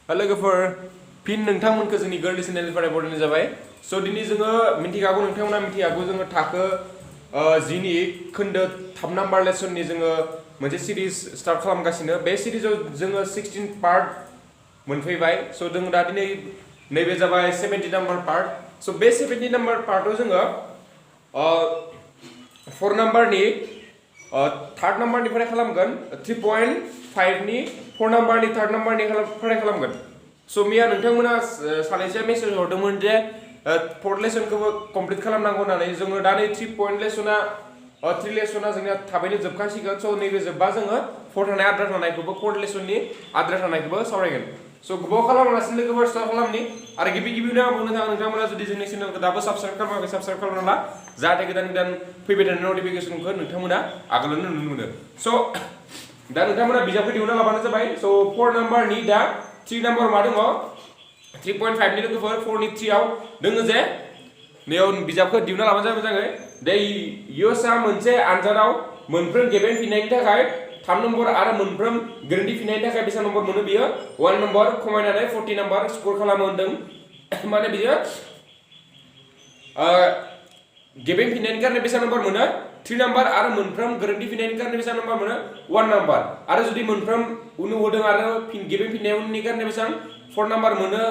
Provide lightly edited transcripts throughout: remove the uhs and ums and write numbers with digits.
लोगोफोर फिन नोंथांमोनखौ जोंनि गोरलै चेनेलनिफ्राय बरायनाय जाबाय। स' दिनै जोङो मिथिखागौ नोंथांमोना मिथिखागौ जोङो थाखो जिनि खोन्दो 3 नाम्बार लेसननि जोङो मोनसे सिरिज स्टार्ट खालामगासिनो। बे सिरिजाव जोङो 16 पार्ट मोनफैबाय। स' जों दा दिनै नैबे जाबाय 70 नाम्बार पार्ट। स' बे 70 नाम्बार पार्टआव जोङो 4 नाम्बारनि थार्ड नाम्बारनिफ्राय खालामगोन, 3.5 नि 4 नाम्बारनि थार्ड नाम्बारनिफ्राय खालामगोन। स' मैया नोंथांमोना सानैसोआ मेसेज हरदोंमोन जे फोर्थ लेसनखौबो कमप्लिट खालामनांगौ होननानै। जोङो दा नै 3 लेसना जोंनिया थाबैनो जोबखासिगोन। स' नैबे जोब्बा जोङो फोर्थ थानाय आद्रा थानायखौबो फोर्थ लेसननि आद्रा थानायखौबो सावरायगोन। स' गोबाव खालामालासिनो लोगोफोर स्टार्ट खालामनि। आरो गिबियावनो आं बुंनो थाङो नोंथांमोना जुदि जोंनि चेनेलखौ दाबो साबस्क्राइब खालामाखै साबस्क्राइब खालामना ला, जाहाथे गोदान फैबाय थानाय नटिफिकेसनखौ नोंथांमोना आगोलावनो नुनो मोनो। स' दा नोंथांमोना बिजाबखौ दिहुनना लाबानो जाबाय। स' 4 नाम्बारनि दा 3 नाम्बार मा दङ 3.5 नि लोगोफोर 4 नि 3 आव दोङो जे नैयाव बिजाबखौ दिहुनना लाबानो जाबाय मोजाङै। दे इउएसआ मोनसे आनजादाव मोनफ्रोम गेबें फिननायनि थाखाय 3 नम्बर आरो मोनफ्रोम गोरोन्थि फिननायनि थाखाय बेसेबां नम्बर मोनो बियो 1 नम्बर खमायनानै 40 नम्बर स्कर खालामो होनदों। माने बियो गेबें फिननायनि कारणे बेसेबां नम्बर मोनो 3 नम्बर आरो मोनफ्रोम गोरोन्थि फिननायनि कारणे बेसेबां नम्बर मोनो 1 नम्बर। आरो जुदि मोनफ्रोम उनु होदों आरो गेबें फिननाय उननि कारणे बेसेबां 4 नम्बर मोनो।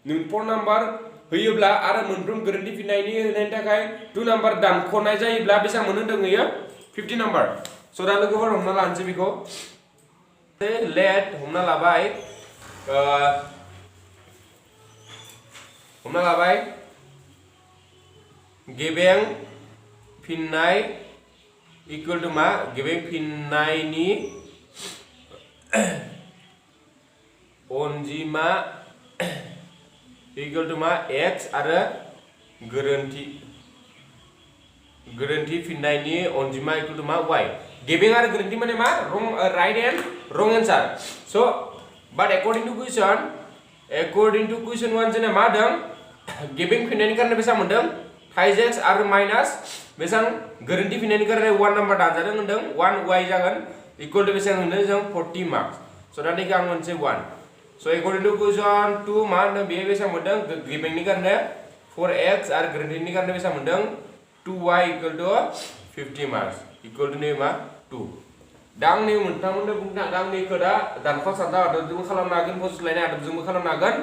4 नम्बर होयोब्ला आरो मोनफ्रोम गोरोन्थि फिननायनि होनायनि थाखाय 2 नम्बर दानख'नाय जायोब्ला बेसेबां मोनो होनदों इयो 50 नम्बर। स' दा लोगोफोर हमना लानोसै बेखौ लेट हमना लाबाय गेबें फिननाय इकुवेल टु मा गेबें फिननायनि अनजिमा इकुवेल टु मा x आरो गोरोन्थि फिननायनि अनजिमा इकुवेल टु मा y। गेबें आरो गोरोन्थि माने मा राइट एन्ड रं एन्सार। स' बाट एकर्डिं टु कुइसन 1 जोंना मा होदों गेबें फिननायनि कारणे बेसेबां मोनदों 5x आरो माइनास बेसेबां गोरोन्थि फिननायनि कारणे 1 नम्बर दानजादों होनदों 1y जागोन इकुवेल टु बेसेबां होनदों जों 40 मार्क्स। स' दा नैखौ आं मोनसे 1। स' एकर्डिं टु कुइसन 2 मा होनदों बेयो बेसेबां मोनदों गेबेंनि कारणे 4x आरो गोरोन्थिनि कारणे बेसेबां मोनदों 2y equal to 50 marks equal to नै मा 2। दा आं नै मोनथाममोननो बुंनो थांदों आं नैखौ दा दानख'आ सानजा आदबजोंबो खालामनो हागोन फज'लायनाय आदबजोंबो खालामनो हागोन।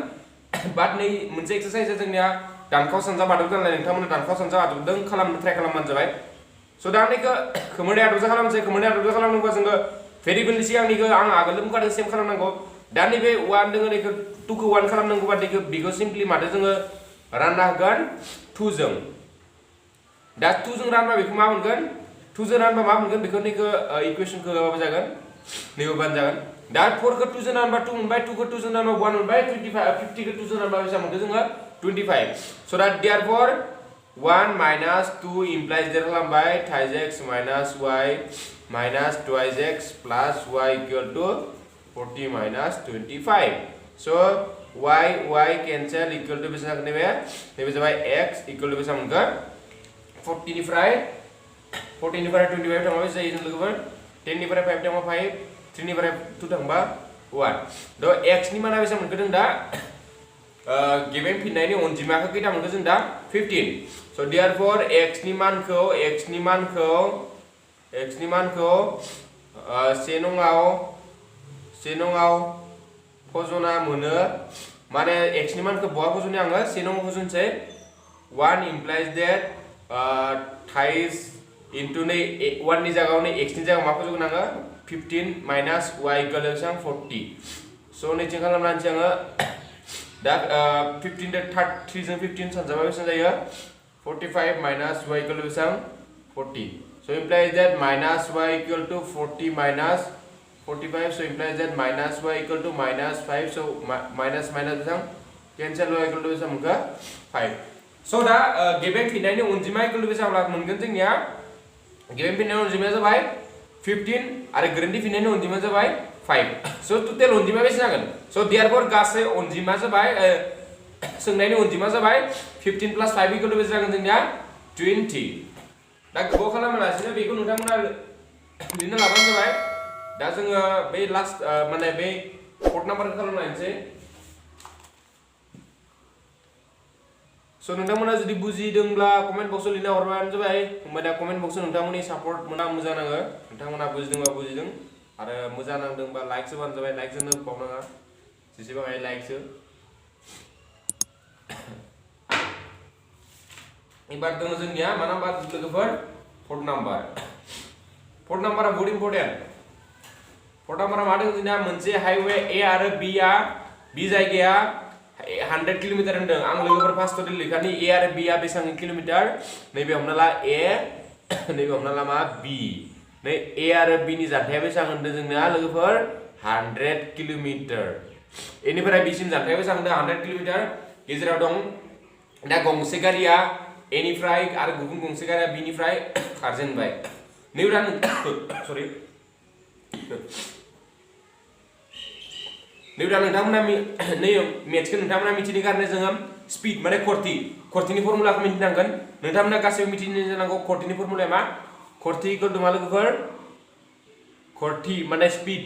बाट नै मोनसे एक्सारसाइजआ जोंनिया दानख'आ सानजा आदब जानाय नोंथांमोना दानख'आ सानजा आदबजों खालामनो ट्राइ खालामबानो जाबाय। स' दा नैखौ खोमोरनाय आदबजों खालामनोसै। खोमोरनाय आदबजों खालामनोबा जोङो भेरिएबलनि सिगांनिखौ आं आगोलनो बुंखादों सेम खालामनांगौ। दा नैबे 1 दोङो नैखौ 2 खौ 1 खालामनांगौबा बेखौ सिम्पलि मादो जोङो रानना होगोन 2 जों। दा 2 जों रानबा बेखौ मा मोनगोन 2 जों रानबा मा मोनगोन बेखौ नैखौ इकुवेशनखौ होबाबो जागोन नैबो होबानो जागोन। दा 4 खौ 2 जों रानबा 2 मोनबाय, 2 खौ 2 जों रानबा 1 मोनबाय, 50 खौ 2 जों रानबा बेसेबां मोनगोन जोङो 25। स' दा देयरफर 1 minus 2 implies देर खालामबाय 3x minus y minus 2x plus y equal to 40 minus 25. So y cancel equal to बेसेबां जागोन नैबे जाबाय x equal to बेसेबां मोनगोन 40 निफ्राय 25 थांबा बेसे जायो लोगोफोर 10 निफ्राय 5 थांबा 5, 3 निफ्राय 2 थांबा 1। द x नि माना बेसेबां मोनगोन जों दा गेबें फिननायनि अनजिमाखौ खैथा मोनगोन जों दा 15। स' देयरफर x नि मानखौ 1 नङाव फजना मोनो। माने x नि मानखौ बहा फज'नो आङो 1 नङाव फज'नोसै 1 implies that थाइस इनटु नै 1 नि जायगायाव x नि जायगायाव मा फज'गोन आङो 15 minus y इकुवेल टु 40। स' नैथिं खालामना होनोसै आङो दा 15 दो 3 जों 15 सानजाबा बेसेबां जायो 45 minus y इकुवेल टु बेसेबां 40। स' implies that minus y equal to 40 minus 45. So implies that minus y equal to minus 5. So minus बेसेबां cancel y equal to बेसेबां मोनगोन 5. So दा गेबें फिननायनि अनजिमा इकुवेल टु बेसेबां मोनगोन जोंनिया गेबें फिननायनि अनजिमाया जाबाय 15 आरो गोरोन्थि फिननायनि अनजिमाया जाबाय 5. So टोटेल अनजिमा बेसे जागोन। So देयरफर गासै अनजिमा जाबाय सोंनायनि अनजिमा जाबाय 15 plus 5 इकुवेल टु बेसे जागोन जोंनिया 20। दा गोबाव खालामालासिनो बेखौ नोंथांमोना लिरना लाबानो जाबाय। दा जोङो बे लास्ट माने बे 4 नाम्बारखौ खालामना नायनोसै। So नोंथांमोना जुदि बुजिदोंब्ला कमेन्ट बक्सआव लिरना हरबानो जाबाय होमबाना कमेन्ट बक्सआव नोंथांमोननि सापर्ट मोना मोजां नाङो नोंथांमोना बुजिदोंबा बुजिदों आरो मोजां नांदोंबा लाइक होबानो जाबाय लाइक जोंनो बावनाङा जेसेबां हायो लाइक हो एबार दङ जोंनिया मा नाम्बार लोगोफोर फोर्थ नाम्बारा बहुत इम्पोर्टेन्ट फोर्थ नाम्बारा मा दङ जोंना मोनसे हाइवे ए आरो बी आ बी जायगाया 100 किलोमीटर होनदों आं लोगोफोर फार्स्टआव लिरखानि ए आरो बी आ बेसेबां किलोमीटर नैबे हमना ला ए नैबे हमना ला मा बी नै ए आरो बी नि जानथाया बेसेबां होनदों जोंना लोगोफोर 100 किलोमीटर एनिफ्राय बीसिम जानथाया बेसेबां होनदों 100 किलोमीटर गेजेराव दं दा गंसे गारिया ए निफ्राय आरो गुबुन गंसे गारिया बी निफ्राय खारजेनबाय नैबे सरि नैबे नोंथांमोना नै मेथ्सखौ नोंथांमोना मिथिनो गारनो जोङो स्पीड माने खरथिनि फर्मुलाखौ मिथिनांगोन नोंथांमोना गासैबो मिथिनो जानांगौ खरथिनि फर्मुलाया मा खरथि इक्वल टु मा लोगोफोर खरथि माने स्पीड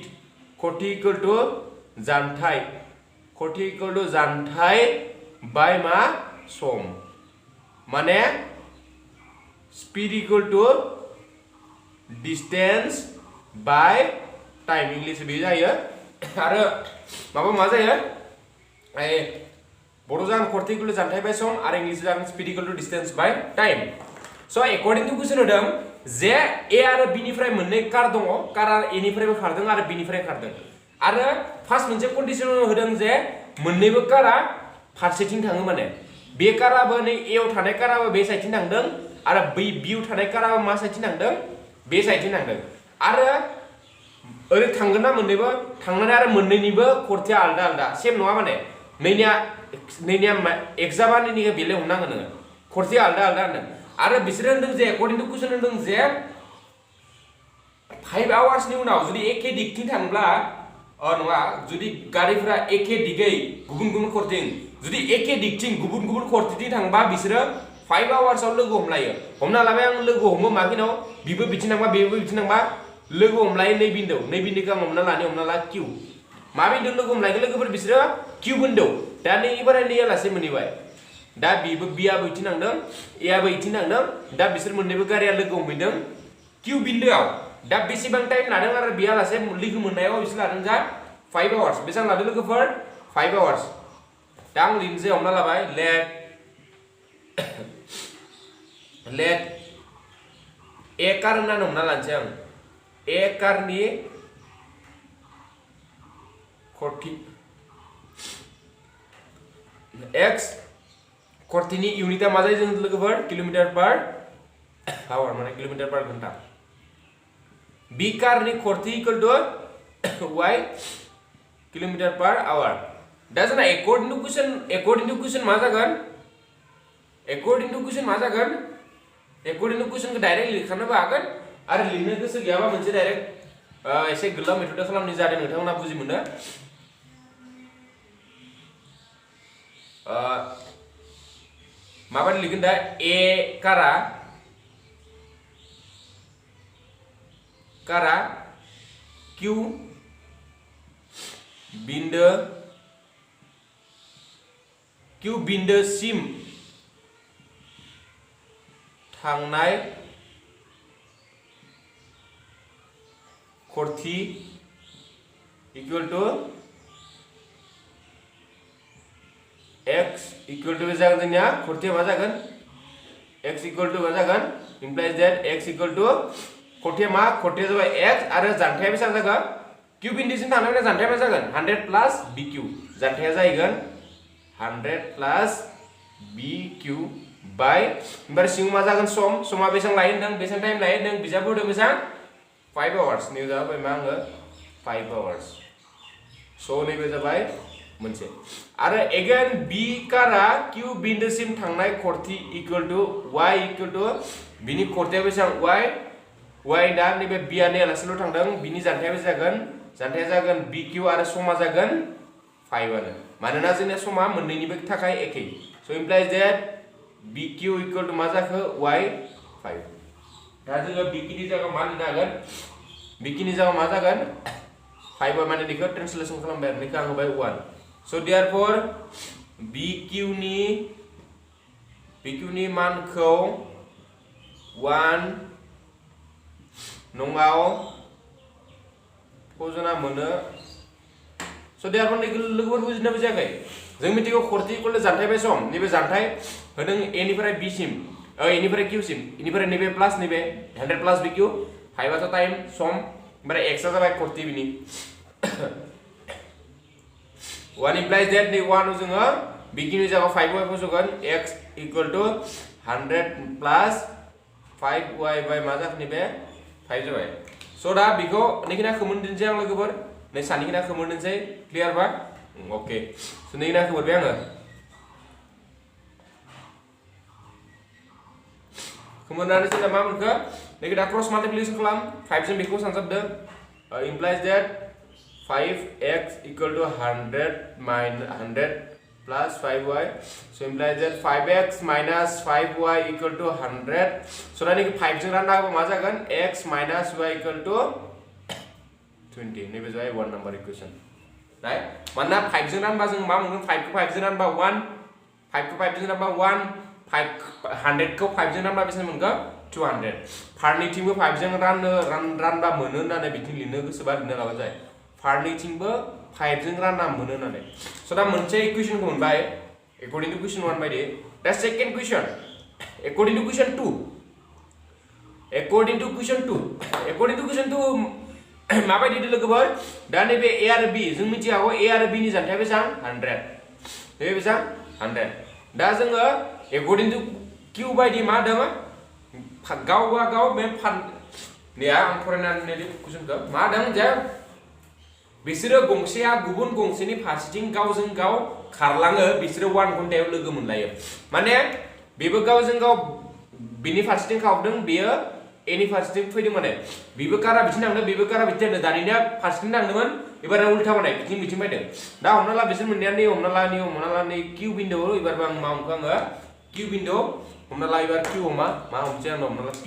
खरथि इक्वल टु जानथाय खरथि इक्वल टु जानथाय बाय मा सम माने speed equal to distance by time English बे जायो आरो माबा मा जायो ए बड' जागोन खरथि इक्वल टु जानथाय बाय सम आरो इंग्लिश जागोन speed equal to distance by time so according to question होदों जे ए आरो बी निफ्राय मोननै कार दङ कारा ए निफ्रायबो खारदों आरो बी निफ्राय खारदों आरो फार्स्ट मोनसे कन्डिशन होदों जे मोननैबो कारा फारसेथिं थाङो माने बे काराबो नै ए आव थानाय काराबो बे साइडथिं थांदों आरो बै बी आव थानाय काराबो मा साइडथिं थांदों बे साइडथिं थांदों आरो ओरै थांगोन ना मोननैबो थांनानै आरो मोननैनिबो खरथिया आलदा आलदा सेम नङा माने नैनिया एक्जामा नैनिखौ बेले हमनांगोन नोङो खरथिया आलदा आलदा होनदों आरो बिसोर होनदों जे एकॉर्डिंग टु क्वेश्चन होनदों जे 5 आवार्सनि उनाव जुदि एखे दिगथिं थांब्ला नङा जुदि गारिफोरा एखे दिगै गुबुन गुबुन खरथिं जुदि एखे दिगथिं गुबुन गुबुन खरथिं थांबा बिसोरो 5 आवार्सआव लोगो हमलायो हमना लाबाय आं लोगो हमो माखिनाव बिबो बिथिं थांबा बेबो बिथिं थांबा लोगो हमलायो नै बिन्दोखौ आं हमना ला किउ मा बिन्दो लोगो हमलायगो लोगोफोर बिसोरो किउ बिन्दो दा नैबाराय नैया लासे मोनहैबाय दा बिबो बियाबो इथिं थांदों ए आबो इथिं थांदों दा बिसोर मोननैबो गारिया लोगो हमहैदों किउ बिन्दोआव दा बेसेबां टाइम लादों आरो बिया लासे लोगो मोननायाव बिसोर लादों जा 5 आवार्स बेसेबां लादों लोगोफोर 5 आवार्स दा आं लिरनोसै हमना लाबाय लेट ए कार होननानै हमना लानोसै आं ए कारनि खरथि एक्स खरथिनि इउनिटआ मा जायो जों लोगोफोर किलोमीटर पर आवर माने किलोमीटर पर घंटा बी कारनि खरथि equal to Y kilometre per hour दा जोंना एकॉर्डिंग टू क्वेश्चन मा जागोन एकॉर्डिंग टू क्वेश्चन को डाइरेक्ट लिरखानोबो हागोन आरो लिरनो गोसो गैयाबा मोनसे डाइरेक्ट एसे गोलाव मेथड खालामनाय जादों नोंथांमोना बुजि मोनो माबादि लिरगोन दा ए कारा किउ बिन्दोसिम थांनाय खरथि equal to X equal to जागोन जोंनिया खरथिया मा जागोन एक्स इक्वल टू मा जागोन इमप्लाइज दैट एक्स इक्वल टू खरथिया जाबाय एक्स आरो जानथाया बेसेबां जागोन किउ बिन्दोसिम थांनायनि जानथाया मा जागोन 100 प्लस बी किउ जानथाया जाहैगोन 100 प्लस बी किउ बाय ओमफ्राय सिङाव मा जागोन समा बेसेबां लायो होनदों बेसेबां टाइम लायो होनदों बिजाब होदों बेसेबां 5 आवार्स नैबे जाबाय मा आङो 5 आवार्स स' नैबे जाबाय मोनसे आरो एगेन बी कारा किउ बिन्दोसिम थांनाय खरथि equal to Y equal to बिनि खरथिया बेसेबां वाई दा नैबे बिया नेलासेल' थांदों बिनि जानथाया जागोन बी किउ आरो समा जागोन 5 आनो मानोना जोंना समा मोननैनिबो थाखाय एखे स' इमप्लाइज दैट बी किउ इक्वल टू मा जाखो वाई 5 दा जोङो बी किनि जायगायाव मा लिरनो हागोन बी किनि जायगायाव मा जागोन 5 माने बेखौ ट्रान्सलेसन खालामबाय आरो बेखौ आं होबाय 1 so therefore BQ नि BQ नि मानखौ 1 नङाव फजना मोनो so therefore लोगोफोर बुजिना बुजियाखै जों मिथिगौ खरथि इकुवेल जानथाय बाय सम नैबे जानथाय होदों a निफ्राय b सिम a निफ्राय q सिम इनिफ्राय नैबे प्लास नैबे 100 प्लास bq 5 आथ टाइम सम ओमफ्राय x आ जाबाय खरथि बिनि 1 implies that नै 1 जोङो bq नि जायगायाव 5y फसगोन x equal to 100 plus 5y बाय मा जाखो नैबे 5 जाबाय so दा बेखौ नैखिना खोमोनदिनसै आं लोगोफोर नै सानिखिना खोमोनदिनसै क्लियार बा ओके so नैखिना खोमोरबाय आङो खोमोरनानै जोंना मा मोनखो नैखिना क्रस माल्टिप्लिकेशन खालाम 5 जों बेखौ सानजाबदों implies that 5x equal to 100 minus 100 plus 5y so implies that 5x minus 5y equal to 100 so दा नैखि 5 जों रानना होबा मा जागोन x minus y equal to 20 नैबे जाबाय 1 नम्बर इक्वेशन राइट मानोना 5 जों रानबा जों मा मोनगोन 5 खौ 5 जों रानबा 1 5 खौ 5 जों रानबा 1 100 खौ 5 जों रानबा बेसेबां मोनगोन 200 फारनैथिंबो 5 जों रानबा मोनो होननानै बिथिं लिरनो गोसोबा लिरनो लाबानो जायो फारनैथिंबो 5 जों रानना मोनो होननानै so दा मोनसे इक्वेशनखौ मोनबाय according to question 1 बायदि दा second question according to question 2 माबायदि लोगोफोर दा नैबे a आरो b जों मिथियागौ a आरो b नि जानथाया बेसेबां 100 नैबे बेसेबां 100 दा जोङो according to q बायदि मा दङ गावबा गाव बे नै आं फरायनानै कुइसनखौ मा दङ जे बिसोरो गंसेया गुबुन गंसेनि फारसेथिं गावजों गाव खारलाङो बिसोरो 1 घन्टायाव लोगो मोनलायो माने बेबो गावजों गाव बिनि फारसेथिं खावदों बेयो ए नि फारसेथिं फैदों माने बेबो कारा बिथिं थांदों बेबो कारा बिथिं थांदों दानिया फारसेथिं थांदोंमोन एबार उल्टा बानाय बिथिं फैदों दा हमना ला बिसोर मोननैया नै हमना ला नै q बिन्दु एबार आं मा हमखो आङो q बिन्दु हमना ला एबार q मा हमसै आं हमना ला p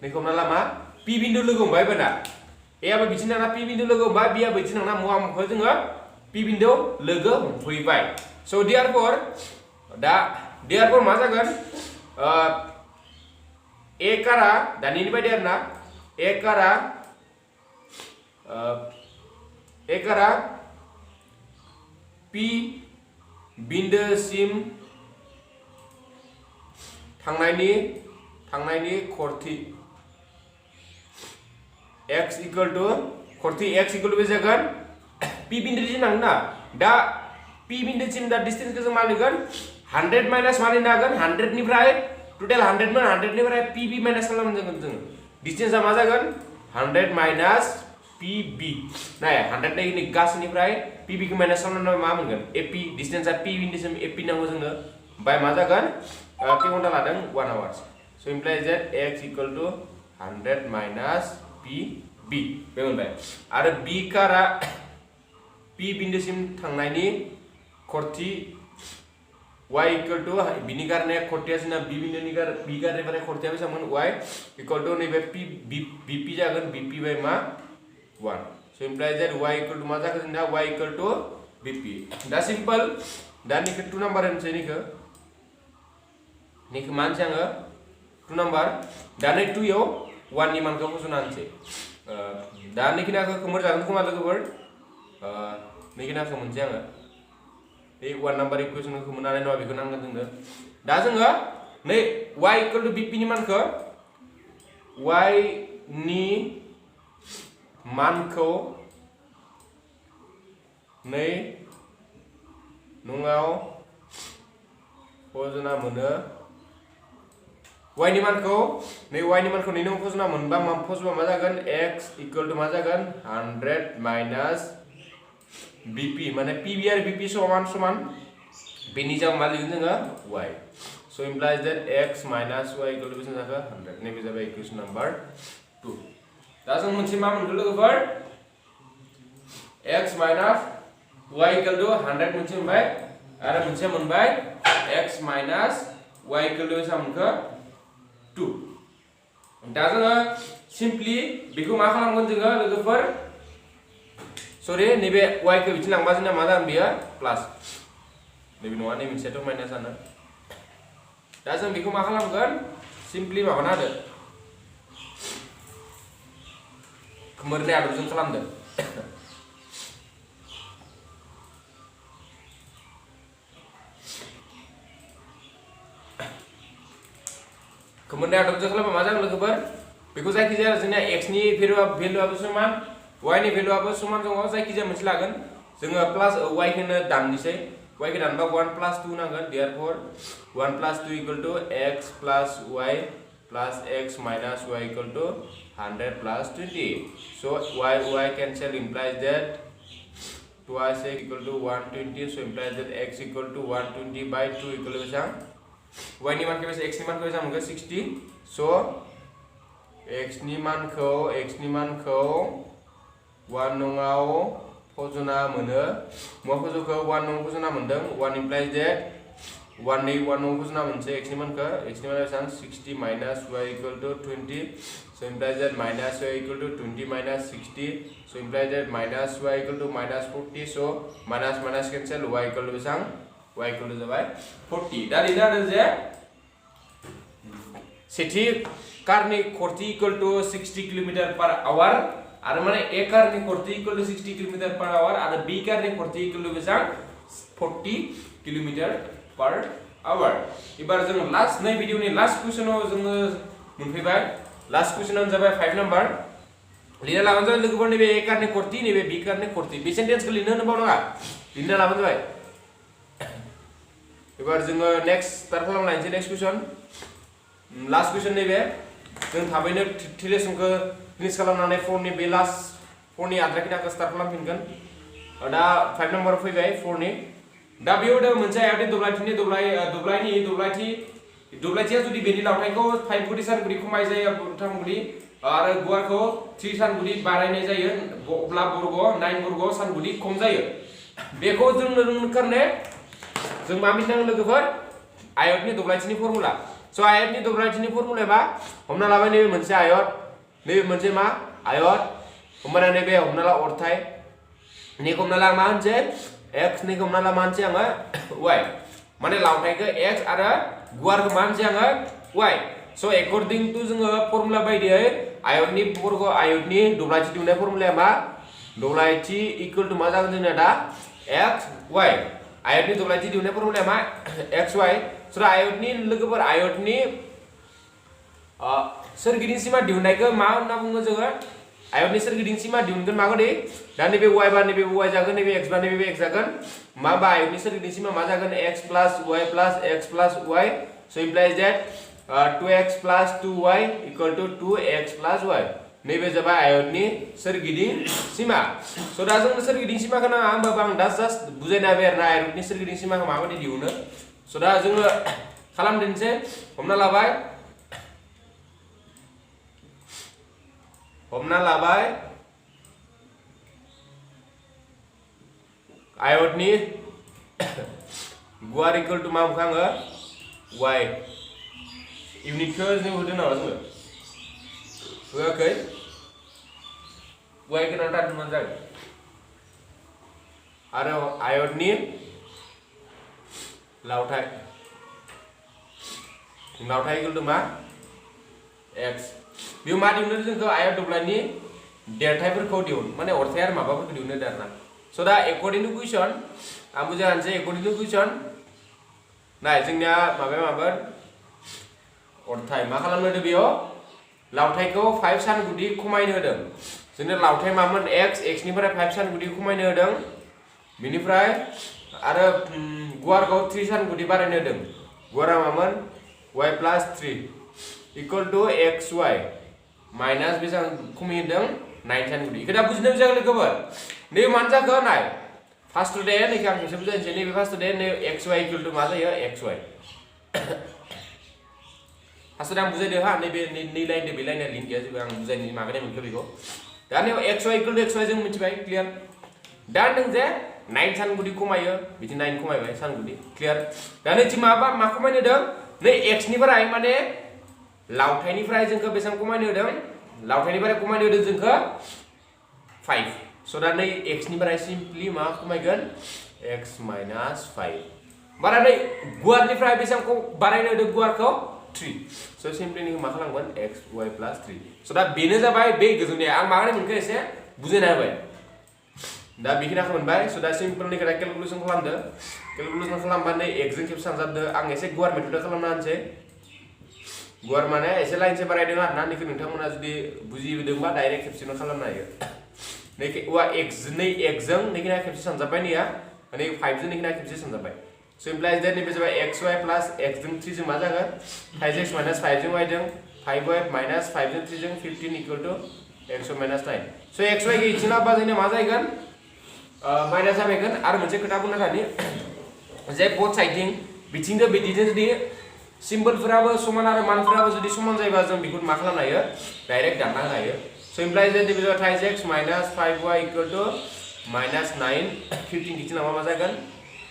नैखौ हमना ला मा p बिन्दु लोगो हमबाय बाना a आबो बिथिं थांना p बिन्दु लोगो हमबाय b आबो बिथिं थांना मा हमखो जोङो p बिन्दु लोगो हमफैबाय so therefore मा जागोन a कारा दानिनि बायदि आरोना a कारा p बिन्दुसिम थांनायनि खरथि x equal to खरथि x equal to बे जागोन p बिन्दुसिम थांना दा p बिन्दुसिम दा डिस्टेन्सखौ जों मा लिरगोन 100 माइनास मा लिरनो हागोन 100 निफ्राय टोटल 100 मोन 100 निफ्राय pb माइनास खालामनांगोन जों डिस्टेन्सआ मा जागोन 100 माइनास pb नाय 100 नि गासैनिफ्राय pb खौ माइनास खालामनानै मा मोनगोन ap डिस्टेन्सआ p बिन्दुसिम ap नांगौ जोंनो ओमफ्राय मा जागोन के घन्टा लादों 1 hours so implies that x equal to 100 minus pb बे मोनबाय आरो b कारा p बिन्दुसिम थांनायनि खरथि y equal to बिनि कारणे खरथिया जोंना b बिन्दुनि b कारणे खरथिया बेसेबांमोन y equal to नैबे p bp जागोन bp बाय मा 1 so implies that y equal to मा जागोन जोंना y equal to bp दा सिम्पल दा निखौ 2 नम्बर होनसै निखौ मानसै आङो 2 नम्बर दा नै 2 याव 1 नि मानखौ फसना होनसै दा निखिनाखौ खोमोर जागोन खोमा लोगोफोर निखिनाखौ मोनसै आङो बे 1 नम्बर इक्वेशनखौ खोमोरनानै नङा बेखौ नांगोन जोंनो दा जोङो नै y equal to bp नि मानखौ y नि मानखौ नै नङाव फजना मोनो y नि मानखौ नै y नि मानखौ नै नङाव फजना मोनबा मा फजबा मा जागोन x equal to मा जागोन 100 माइनास bp माने pb आरो bp समान बेनि जाव मा लिरगोन जोङो y so implies that x minus y equal to बेसेबां जाखो 100 नैबे जाबाय इक्वेशन नम्बर 2 दा जों मोनसे मा मोनगोन लोगोफोर x minus y equal to 100 मोनसे मोनबाय आरो मोनसे मोनबाय x minus y equal to बेसेबां मोनखो 2 दा जोङो सिम्पली बेखौ मा खालामगोन जोङो लोगोफोर सरि नैबे y खौ बिथिं लांबा जोंना मा जागोन बेयो प्लास नैबे नङा नै मोनसेयाथ' माइनास जानो दा जों बेखौ मा खालामगोन सिम्पली माबाना होदो खोमोरनाय आदबजों खालामदो खोमोरनाय आदबजों खालामबा मा जागोन लोगोफोर बेखौ जायखिजाया जोंना x नि भेलुआबो समान y नि भेलुआबो समान दङ जायखिजाया मोनसे लागोन जोङो प्लास y खौनो दाननिसै y खौ दानबा 1 + 2 नांगोन therefore 1 + 2 = x + y + x - y = 100 + 20 so y cancel implies that twice x = 120 so implies that x = 120/2 बेसेबां y नि मानखौ बेसे x नि मानखौ बेसेबां मोनगोन 60 so x नि मानखौ 1 नङाव फजना मोनो मा फजखौ 1 नङाव फजना मोनदों 1 implies that 1 नङाव फजना मोनसे x नि मानखौ बेसेबां 60 - y = 20 so implies that -y = 20 - 60 so implies that -y = -40 so minus cancel y = बेसेबां y = जाबाय 40 दा लिरना होदों जे सेथि कारनि खरथि = 60 km/h आरो माने ए कारनि खरथि = 60 km/h आरो बी कारनि खरथि = बेसेबां 40 km/h एबार जों लास्ट नै भिडियोनि लास्ट क्वेश्चनाव जोङो मोनफैबाय लास्ट क्वेश्चनानो जाबाय 5 नम्बर लिरना लाबानो जाबाय लोगोफोर नैबे ए कारनि खरथि नैबे बी कारनि खरथि बे सेन्टेन्सखौ लिरनो होनो बावनाङा लिरना लाबानो जाबाय एबार जोङो नेक्स्ट स्टार्ट खालामलायनोसै नेक्स्ट क्वेश्चन लास्ट क्वेश्चन नैबे जों थाबैनो थि लेसनखौ फिनिश खालामनानै 4 नि बे लास्ट 4 नि आद्रा खिनाखौ स्टार्ट खालामफिनगोन दा 5 नम्बर फैबाय 4 नि दा बेयाव दं मोनसे आयतनि दब्लायथिया जुदि बेनि लावथायखौ 5 गुदि सान गुदि खमाय जायो 3 गुदि आरो गुवारखौ 3 सान गुदि बारायनाय जायो अब्ला बर्ग 9 बर्ग सान गुदि खम जायो बेखौ जों रोंनो जों मा मिथिनांगोन लोगोफोर आयतनि दब्लायथिनि फर्मुला सो आयतनि दब्लायथिनि फर्मुलाया मा हमना लाबाय नैबे मोनसे आयत नैबे मोनसे मा आयत होमबाना नैबे हमना ला अरथाय नैखौ हमना ला मा होनसै x नैखौ हमना ला मा होनसै आङो y माने लावथायखौ x आरो गुवारखौ मा होनसै आङो y सो एकर्डिं टु जोङो फर्मुला बायदियै आयतनि दब्लायथि दिहुननाय फर्मुलाया मा दब्लायथि = मा जागोन जोंना दा x y आयतनि दब्लायथि दिहुननाय फर्मुलाया मा x y सो आयतनि लोगोफोर आयतनि सोरगिदिं सीमा दिहुननायखौ मा होनना बुङो जोङो आयतनि सोरगिदिं सीमा दिहुनगोन माखौ दे दा नैबे y बा नैबे y जागोन नैबे x बा नैबे x जागोन मा बा आयतनि सोरगिदिं सीमा मा जागोन x + y + x + y so implies that 2x + 2y = 2x + y नैबे जाबाय आयतनि सोरगिदिं सीमा सो दा जों सोरगिदिं सीमाखौ नाङा होमबाबो आं दा जास्ट बुजायना होबाय आरोना आयतनि सोरगिदिं सीमाखौ माबायदि दिहुनो सो दा जोङो खालामदिनोसै हमना लाबाय आयतनि गुवार = मा बुंखो आङो y इउनिटखौ जों होदों नामा जोङो होआखै y खौ दाननो जागोन आरो आयतनि लावथाय = मा x बेयाव मा दिहुनो जोंखौ आयत दब्लायनि देरथायफोरखौ दिहुन माने अरथाय आरो माबाफोरखौ दिहुनो आरोना सो दा एकर्डिं टु कुइसन आं बुजायनोसै एकर्डिं टु कुइसन नाय जोंनिया माबाया माबोन अरथाय मा खालामनो होदों बेयाव लावथायखौ 5 सान गुदि खमायनो होदों जोंनो लावथाय मामोन x निफ्राय 5 सान गुदि खमायनो होदों बेनिफ्राय आरो गुवारखौ 3 सान गुदि बारायनो होदों गुवारा मामोन y + 3 = xy माइनास बेसेबां खमायदों 9 सान गुदि इखौ दा बुजिनो जागोन लोगोफोर नै मानो जाखो नाय फार्स्ट डे नैखौ आं एसे बुजायनोसै नैबे फार्स्ट डे नै xy = मा जायो xy फार्स्ट आं बुजायदो हा नैबे नै लाइन बे लाइनआ लिंक गैया जेबो आं बुजायनि मागानाय मोनखो बेखौ दा नै xy = xy जों मिथिबाय क्लियर दा नों जे 9 सान गुदि खमायो बिदि 9 खमायबाय सान गुदि क्लियर दा नै मा खमायनो होदों नै x निफ्राय माने लावथायनिफ्राय जोंखौ बेसेबां खमायनो होदों लावथायनिफ्राय खमायनो होदों जोंखौ 5 सो दा नै x निफ्राय सिम्पली मा खमायगोन x - 5 बारायनाय गुवारनिफ्राय बेसेबांखौ बारायनो होदों गुवारखौ 3 so simply नों मा खालामगोन xy plus 3 so दा बेनो जाबाय बे गोजौनिया आं मागानि मोनखो एसे बुजायना होबाय दा बेखिनिखौ मोनबाय so दा सिम्पलनि खोथा केलकुलेसन खालामदो केलकुलेसन खालामबानो x जों खेबसे सानजाबदो आं एसे गुवार मेथड खालामना होनसै गुवार माने एसे लाइनसे बारायदों आरोना नैखौ नोंथांमोना जुदि बुजिदोंबा डाइरेक्ट खेबसेनो खालामनो हायो नैखौ वा x जों नैखिना खेबसे सानजाबबाय नैया माने 5 जों नैखिना खेबसे सानजाबबाय so implies that नैबे जाबाय xy plus x जों 3 जों मा जागोन 5x minus 5 जों y जों 5y minus 5 जों 3 जों 15 equal to xy minus 9 so xy के इथिं लाबा जोंना मा जागोन माइनास जाबायगोन आरो मोनसे खोथा बुंनो थानि जे बोथ साइडथिं बिथिंजों बिदिजों जुदि सिम्बलफोराबो समान आरो मानफोराबो जुदि समान जायोबा जों बेखौ मा खालामनो हायो डाइरेक्ट दानना होनो हायो so implies that नैबे जाबाय 5x minus 5y equal to minus 9 15 इथिं लाबा मा जागोन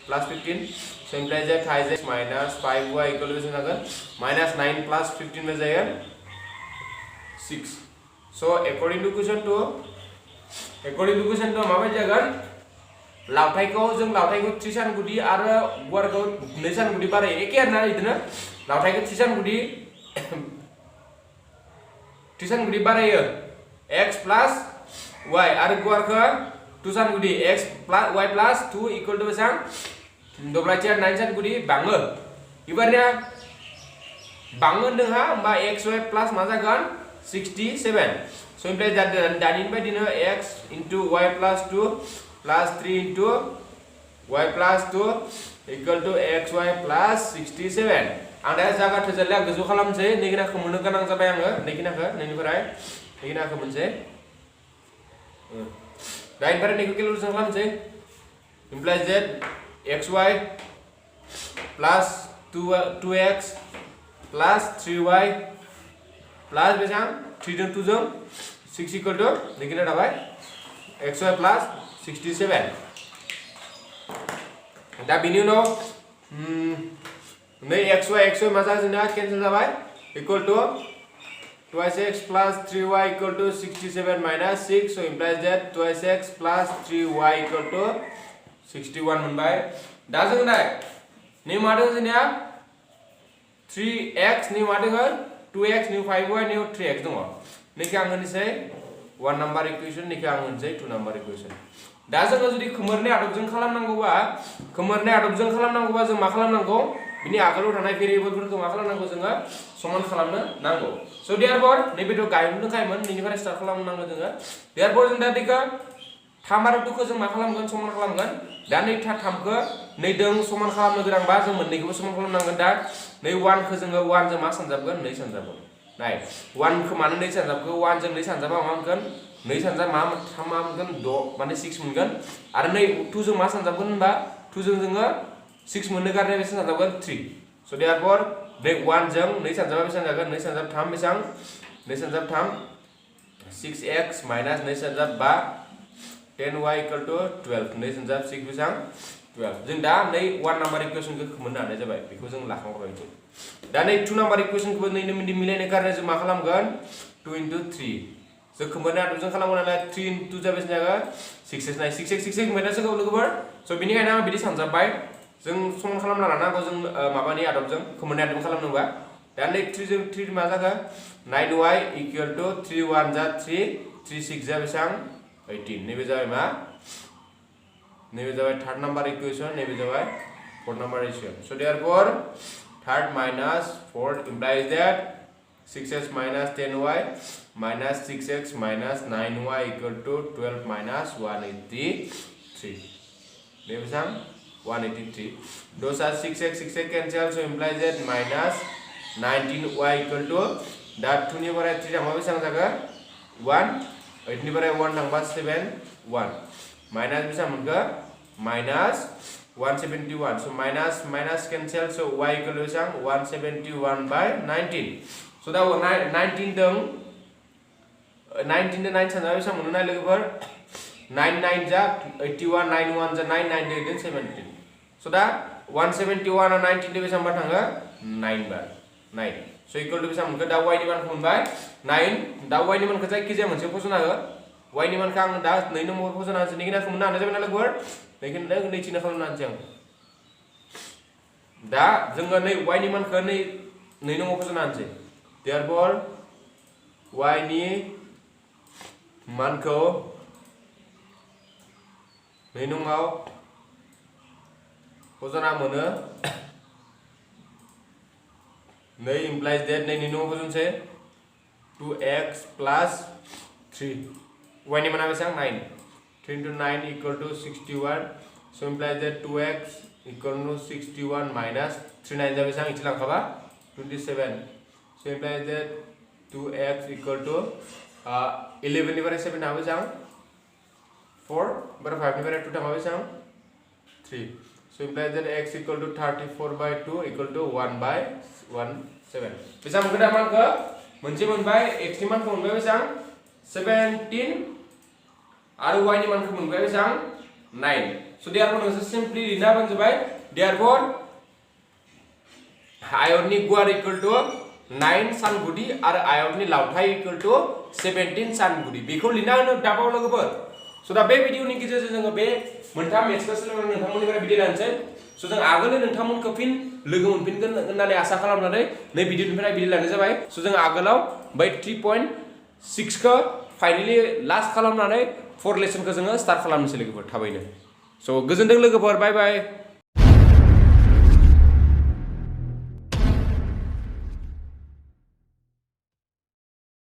plus 15 so implies that 5x minus 5y equal to जागोन minus 9 plus 15 में जागोन 6 so according to question 2 माबायदि जागोन लावथायखौ जों लावथायखौ 3 सान गुदि आरो गुवारखौ 2 सान गुदि बाराय एखे आरोना इदिनो लावथायखौ 3 सान गुदि बारायो x plus y आरो गुवारखौ 2 सान गुदि x plus y plus 2 equal to बेसां दब्लायथिया 9 सान गुदि बाङो इबारनिया बाङो होनदोंहा होमबा xy plus मा जागोन 67 so implies that दानि बायदिनो x into y plus 2 plus 3 into y plus 2 equal to xy plus 67 आं दा जागा थोजाले आं गोजौ खालामसै नैखिनाखौ मोननो गोनां जाबाय आङो नैखिनाखौ नैनिफ्राय नैखिनाखौ मोनसै दा इनिफ्राय नैखौ केलकुलेसन खालामसै implies that xy plus 2x plus 3y plus बेसां 3 जों 2 जों 6 equal to नैखिना थाबाय xy plus 67 दा बिनि उनाव नै xy मा जाजोंना केनसेल जाबाय equal to 2x plus 3y equal to 67 minus 6 so implies that 2x plus 3y equal to 61 मोनबाय दा जों नाय नै मा दं जोंनिया 3x नै मा दङ 2x नै 5y नै 3x दङ नैखौ आं होनोसै 1 नम्बर इक्वेशन नैखौ आं होनोसै 2 नम्बर इक्वेशन दा जोङो जुदि खोमोरनाय आदबजों खालामनांगौबा जों मा खालामनांगौ बिनि आगोलाव थानाय भेरिएबलफोरखौ मा खालामनांगौ जोङो समान खालामनो नांगौ सो देयरफोर नैबेथ' गायनो दंखायोमोन नैनिफ्राय स्टार्ट खालामनांगौ जोङो देयरफोर जों दा दैखौ 3 आरो 2 खौ जों मा खालामगोन समान खालामगोन दा नै 3 खौ नै जों समान खालामनो गोनांबा जों मोननैखौबो समान खालामनांगोन दा नै 1 खौ जोङो 1 जों मा सानजाबगोन 2 सानजाबगोन नाय 1 खौ माने 2 सानजाबखौ 1 जों 2 सानजाबा मा मोनगोन 2 सानजाब मा 3 मा मोनगोन 6 माने 6 मोनगोन आरो नै 2 जों मा सानजाबगोन होनबा 2 जों जोङो 6 मोननो गारनाय बेसे सानजाबगोन 3 so therefore बे 1 जों 2 सानजाबा बेसे जागोन 2 सानजाब 3 बेसां 2 सानजाब 3 6x minus 2 सानजाब 5 10y equal to 12 2 सानजाब 6 बेसां 12 जों दा नै 1 नम्बर इक्वेशनखौ मोननो हानाय जाबाय बेखौ जों लाखांबाय दा नै 2 नम्बर इक्वेशनखौबो नैनो मिलायनो गारनो जों मा खालामगोन 2 into 3 जों खोमोरनाय आदबजों खालामगोन नालाय 3 into 2 जाबाय जागोन 6x 9 6x 6x मेथासो गाव लोगोफोर so बेनिखायनो आं बिदि सानजाबबाय जों समान खालामना लानांगौ जों माबानि आदबजों खोमोरनाय आदबजों खालामनोबा दा नै 3 जों 3 मा जागोन 9y equal to 3 1 जा 3 3 6 जा बेसां 18 नैबे जाबाय मा नैबे जाबाय 3rd नम्बर इक्वेशन नैबे जाबाय 4th number equation so therefore 3rd minus 4th implies that 6x minus 10y minus 6x minus 9y equal to 12 minus 183 नैबे बेसां 183 those are 6x cancel so implies that minus 19y equal to that 2 नि बारे 3 थांबा बेसां जागोन 1 8 नि बारे 1 थांबा 7 1 minus बेसां मोनगो minus 171 so minus cancel so y equal to बेसां 171 by 19 so that 19 दं 19 9 सानजा बेसां मोननो ना लोगोफोर 9 9 जा 81 9 1 जा 9 9 दे 17 so दा 171 आरो 19 दे बेसां बा थाङो 9 बार 9 so equal to बेसां मोनखो दा y नि मानखौ मोनबाय 9 दा y नि मानखौ जायखि जाया मोनसे फसंना हो y नि मानखौ आं दा 2 नम्बर फसंना होनसै नैखिनाखौ मोननो हानाय जाबाय ना लोगोफोर नैखिना नैथिना खालामना होनसै आं दा जोङो नै y नि मानखौ नै नंआव फज'नानैसै therefore y नि मानखौ नंआव फजना मोनो नै implies that नै नंआव फजनसै 2x plus 3 y नि माना बेसेबां 9 3 into 9 equal to 61 so implies that 2x equal to 61 minus 3 9 जा बेसेबां इथि लांखाबा 27 so implies that 2x equal to 11 निफ्राय 7 आ बेसेबां 4 बारा 5 निफ्राय 2 थांबा बेसेबां 3 so implies that x equal to 34/2 equal to 1/17 बेसेबां मोनखो दा मानखौ मोनसे मोनबाय x नि मानखौ मोनबाय बेसेबां 17 आरो y नि मानखौ मोनबाय बेसेबां 9 so therefore नोंसोर सिम्पली लिरना होबानो जाबाय therefore आयतनि गुवार इक्वल टू 9 सानगुदि आरो आयतनि लावथाइ इक्वल टू 17 सानगुदि बेखौ लिरना होनो दाबाव लोगोफोर so दा बे भिडियोनि गेजेरजों जोङो बे मोनथाम मेथ्सखौ सोलोंनानै नोंथांमोननिफ्राय बिदाय लानोसै so जों आगोलनो नोंथांमोनखौ फिन लोगो मोनफिनगोन होननानै आसा खालामनानै नै भिडियोनिफ्राय बिदाय लानाय जाबाय so जों आगोलाव बै 3.6 खौ फाइनाली लास्ट खालामनानै 4 लेसनखौ जोङो स्टार्ट खालामनोसै लोगोफोर थाबैनो so गोजोनथों लोगोफोर बाय बाय